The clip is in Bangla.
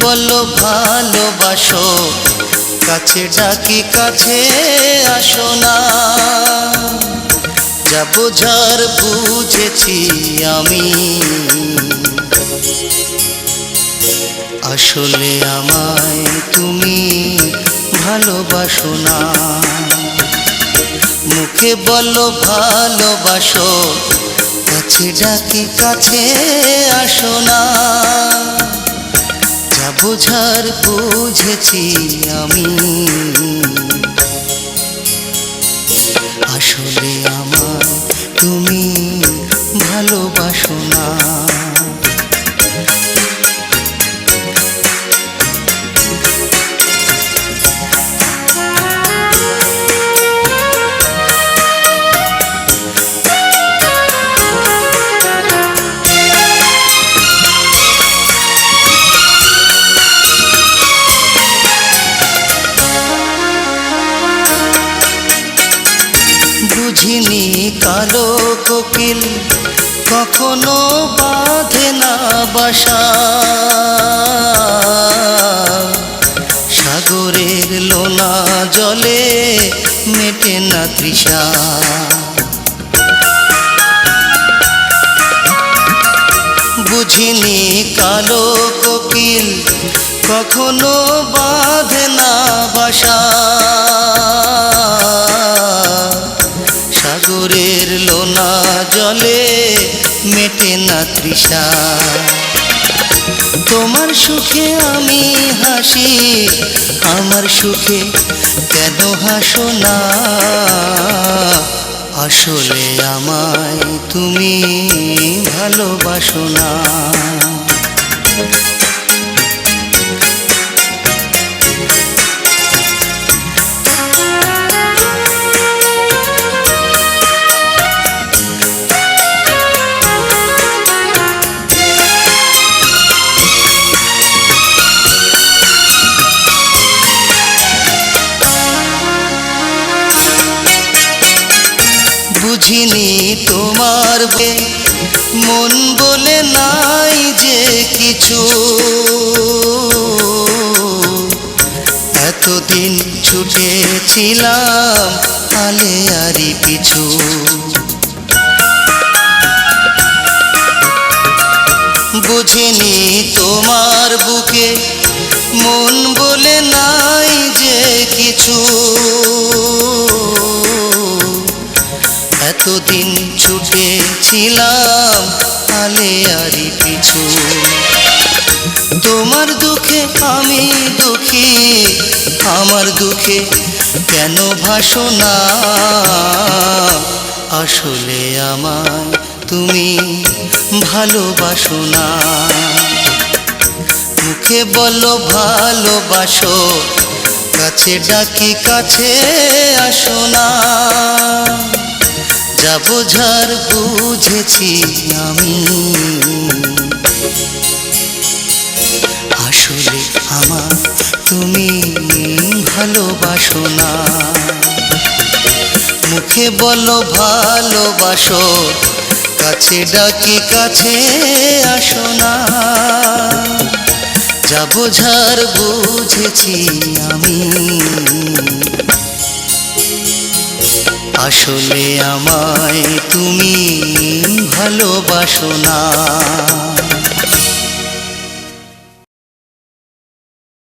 বলো ভালোবাসো, কাছে ডাকি কাছে আসো না। যা বোঝার বুঝেছি আমি, আসলে আমায় তুমি ভালোবাসো না। মুখে বলো ভালোবাসো, কাছে ডাকি কাছে আসো না। যা বোঝার বুঝেছি আমি, আসলে আমায় তুমি ভালোবাসো না। বুঝিনি কালো কোকিল কখনো বাঁধে না বাসা, সাগরের লোনা জলে মেটে না তৃষা। বুঝিনি কালো কোকিল কখনো বাঁধে না বাসা, সাগরের লোনা জলে মেটে না তৃষা। তোমার সুখে আমি হাসি, আমার সুখে কেন হাসো না। আসলে আমায় তুমি ভালোবাসো না। বুঝিনি তোমার মন বলে নাই যে কিছু, এতদিন ছুটেছিলাম আলেয়ারি পিছু। বুঝিনি তোমার বুকে মন বলে নাই যে কিছু, এতদিন ছুটেছিলাম আলেয়ারি পিছু। তোমার দুঃখে আমি দুঃখী, আমার দুঃখে কেন ভাসো না। আসলে আমায় তুমি ভালোবাসো না। মুখে বলো ভালোবাসো, কাছে ডাকি কাছে আসো না। যা বোঝার বুঝেছি আমি, আসলে আমার তুমি ভালোবাসো না। মুখে বলো ভালোবাসো, কাছে ডাকি কাছে আসো না। যা বোঝার বুঝেছি আমি, আসলে আমায় তুমি ভালোবাসো না।